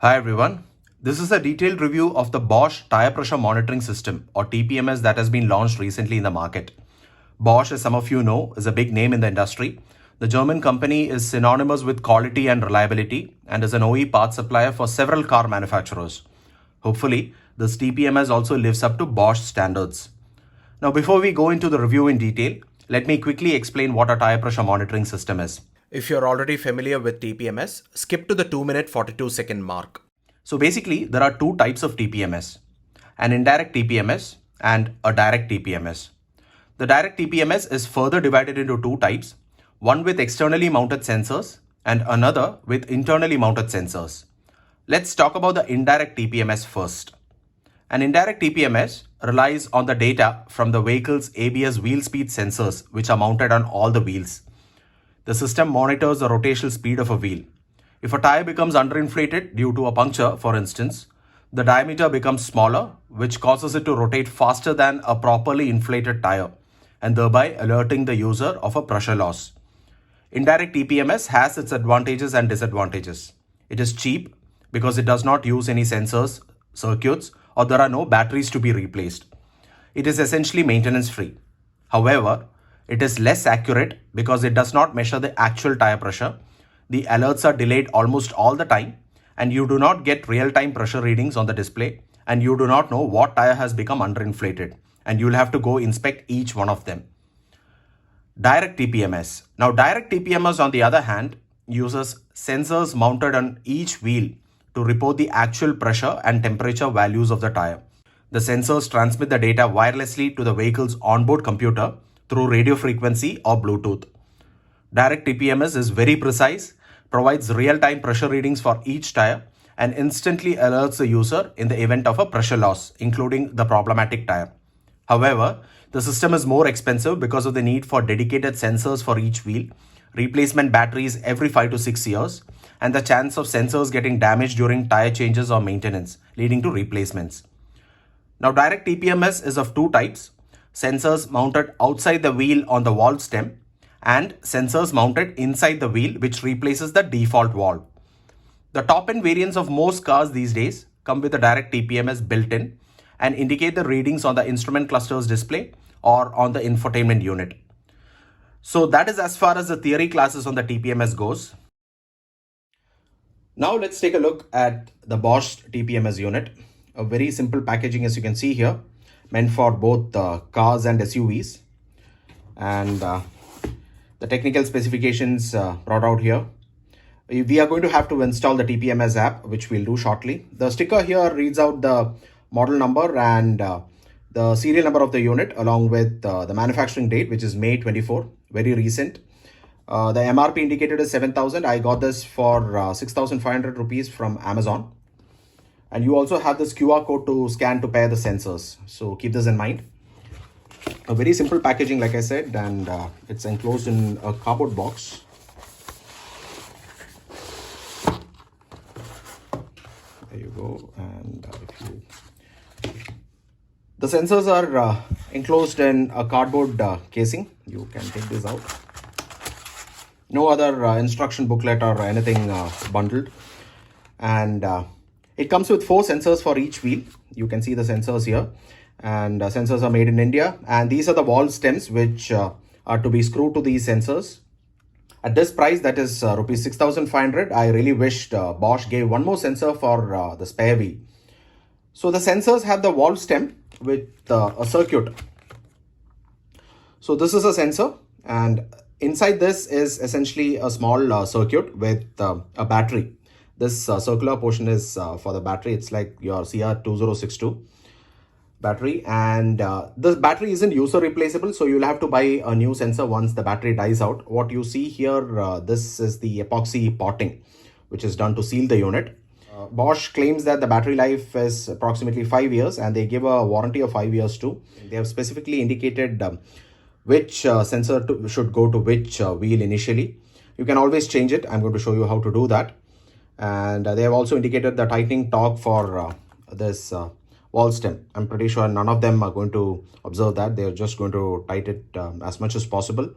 Hi everyone. This is a detailed review of the Bosch tire pressure monitoring system or TPMS that has been launched recently in the market. Bosch, as some of you know, is a big name in the industry. The German company is synonymous with quality and reliability and is an OE parts supplier for several car manufacturers. Hopefully, this TPMS also lives up to Bosch standards. Now, before we go into the review in detail, let me quickly explain what a tire pressure monitoring system is. If you're already familiar with TPMS, skip to the 2-minute 42-second mark. So basically, there are two types of TPMS, an indirect TPMS and a direct TPMS. The direct TPMS is further divided into two types, one with externally mounted sensors and another with internally mounted sensors. Let's talk about the indirect TPMS first. An indirect TPMS relies on the data from the vehicle's ABS wheel speed sensors, which are mounted on all the wheels. The system monitors the rotational speed of a wheel. If a tire becomes underinflated due to a puncture, for instance, the diameter becomes smaller, which causes it to rotate faster than a properly inflated tire, and thereby alerting the user of a pressure loss. Indirect TPMS has its advantages and disadvantages. It is cheap because it does not use any sensors, circuits, or there are no batteries to be replaced. It is essentially maintenance free. However, it is less accurate because it does not measure the actual tire pressure. The alerts are delayed almost all the time, and you do not get real-time pressure readings on the display, and you do not know what tire has become underinflated, and you'll have to go inspect each one of them. Direct TPMS. Now, direct TPMS, on the other hand, uses sensors mounted on each wheel to report the actual pressure and temperature values of the tire. The sensors transmit the data wirelessly to the vehicle's onboard computer through radio frequency or Bluetooth. Direct TPMS is very precise, provides real-time pressure readings for each tire, and instantly alerts the user in the event of a pressure loss, including the problematic tire. However, the system is more expensive because of the need for dedicated sensors for each wheel, replacement batteries every 5 to 6 years, and the chance of sensors getting damaged during tire changes or maintenance, leading to replacements. Now, direct TPMS is of two types: sensors mounted outside the wheel on the valve stem, and sensors mounted inside the wheel, which replaces the default valve. The top-end variants of most cars these days come with a direct TPMS built in and indicate the readings on the instrument cluster's display or on the infotainment unit. So that is as far as the theory classes on the TPMS goes. Now let's take a look at the Bosch TPMS unit. A very simple packaging, as you can see here, meant for both cars and SUVs. And the technical specifications brought out here. We are going to have to install the TPMS app, which we'll do shortly. The sticker here reads out the model number and the serial number of the unit, along with the manufacturing date, which is May 24, very recent. The MRP indicated is 7,000. I got this for 6,500 rupees from Amazon. And you also have this QR code to scan to pair the sensors. So keep this in mind. A very simple packaging, like I said, and it's enclosed in a cardboard box. There you go. And the sensors are enclosed in a cardboard casing. You can take this out. No other instruction booklet or anything bundled. And it comes with 4 sensors for each wheel. You can see the sensors here. And sensors are made in India. And these are the valve stems which are to be screwed to these sensors. At this price, that is rupees 6,500, I really wished Bosch gave one more sensor for the spare wheel. So the sensors have the valve stem with a circuit. So this is a sensor, and inside this is essentially a small circuit with a battery. This circular portion is for the battery. It's like your CR2062 battery, and this battery isn't user replaceable, so you'll have to buy a new sensor once the battery dies out. What you see here, this is the epoxy potting, which is done to seal the unit. Bosch claims that the battery life is approximately 5 years, and they give a warranty of 5 years too. They have specifically indicated which sensor should go to which wheel initially. You can always change it. I'm going to show you how to do that. And they have also indicated the tightening torque for this valve stem. I'm pretty sure none of them are going to observe that. They're just going to tighten it as much as possible.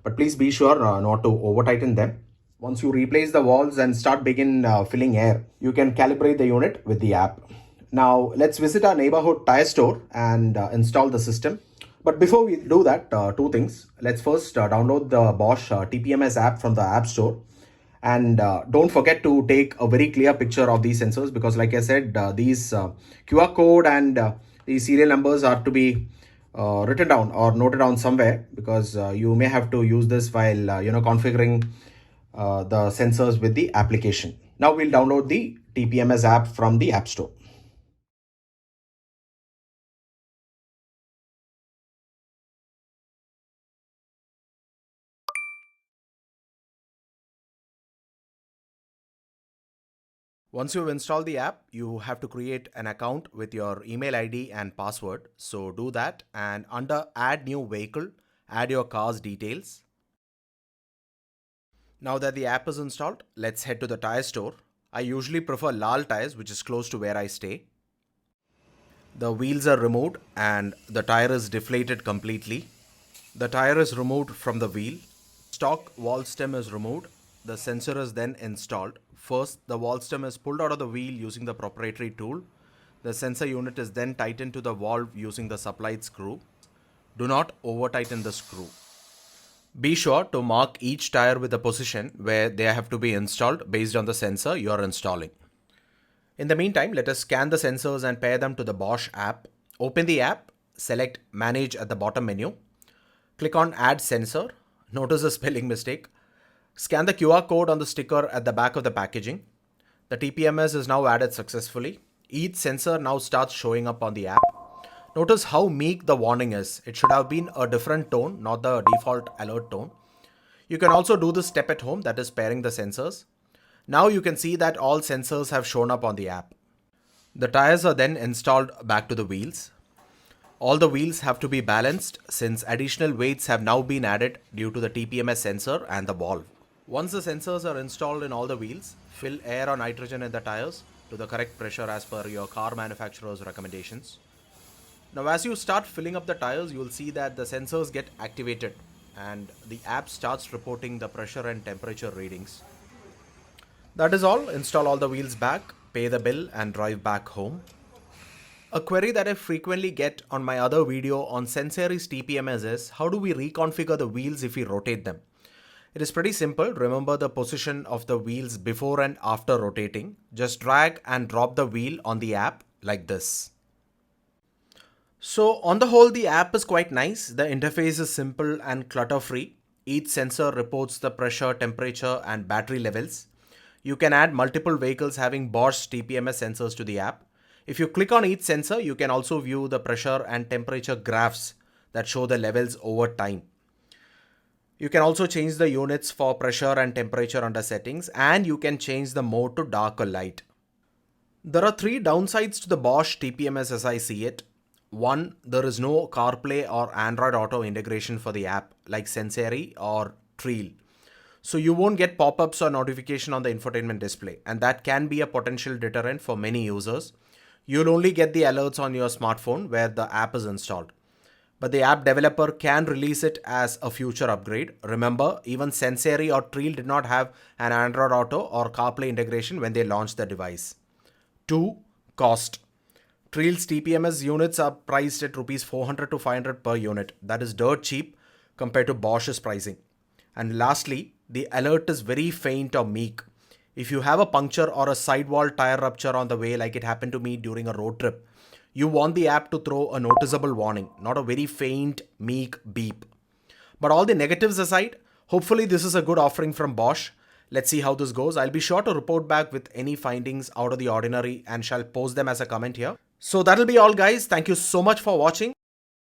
But please be sure not to over tighten them. Once you replace the valves and start begin filling air, you can calibrate the unit with the app. Now let's visit our neighborhood tire store and install the system. But before we do that, two things. Let's first download the Bosch TPMS app from the App Store. And don't forget to take a very clear picture of these sensors, because like I said, these QR code and these serial numbers are to be written down or noted down somewhere, because you may have to use this while configuring the sensors with the application. Now we'll download the TPMS app from the App Store. Once you've installed the app, you have to create an account with your email ID and password. So do that, and under add new vehicle, add your car's details. Now that the app is installed, let's head to the tire store. I usually prefer Lal tires, which is close to where I stay. The wheels are removed and the tire is deflated completely. The tire is removed from the wheel. Stock valve stem is removed. The sensor is then installed. First, the valve stem is pulled out of the wheel using the proprietary tool. The sensor unit is then tightened to the valve using the supplied screw. Do not over tighten the screw. Be sure to mark each tire with a position where they have to be installed based on the sensor you are installing. In the meantime, let us scan the sensors and pair them to the Bosch app. Open the app, select Manage at the bottom menu. Click on Add Sensor. Notice a spelling mistake. Scan the QR code on the sticker at the back of the packaging. The TPMS is now added successfully. Each sensor now starts showing up on the app. Notice how meek the warning is. It should have been a different tone, not the default alert tone. You can also do this step at home, that is pairing the sensors. Now you can see that all sensors have shown up on the app. The tires are then installed back to the wheels. All the wheels have to be balanced since additional weights have now been added due to the TPMS sensor and the valve. Once the sensors are installed in all the wheels, fill air or nitrogen in the tires to the correct pressure as per your car manufacturer's recommendations. Now as you start filling up the tires, you will see that the sensors get activated and the app starts reporting the pressure and temperature readings. That is all. Install all the wheels back, pay the bill and drive back home. A query that I frequently get on my other video on Senseris TPMS is, how do we reconfigure the wheels if we rotate them? It is pretty simple. Remember the position of the wheels before and after rotating. Just drag and drop the wheel on the app like this. So on the whole, the app is quite nice. The interface is simple and clutter-free. Each sensor reports the pressure, temperature and battery levels. You can add multiple vehicles having Bosch TPMS sensors to the app. If you click on each sensor, you can also view the pressure and temperature graphs that show the levels over time. You can also change the units for pressure and temperature under settings, and you can change the mode to dark or light. There are three downsides to the Bosch TPMS as I see it. One, there is no CarPlay or Android Auto integration for the app like Senseri or Treel. So you won't get pop-ups or notification on the infotainment display, and that can be a potential deterrent for many users. You'll only get the alerts on your smartphone where the app is installed. But the app developer can release it as a future upgrade. Remember, even Senseri or Treel did not have an Android Auto or CarPlay integration when they launched the device. 2. Cost. Treel's TPMS units are priced at Rs 400 to 500 per unit. That is dirt cheap compared to Bosch's pricing. And lastly, the alert is very faint or meek. If you have a puncture or a sidewall tire rupture on the way, like it happened to me during a road trip, you want the app to throw a noticeable warning, not a very faint, meek beep. But all the negatives aside, hopefully this is a good offering from Bosch. Let's see how this goes. I'll be sure to report back with any findings out of the ordinary and shall post them as a comment here. So that'll be all, guys. Thank you so much for watching.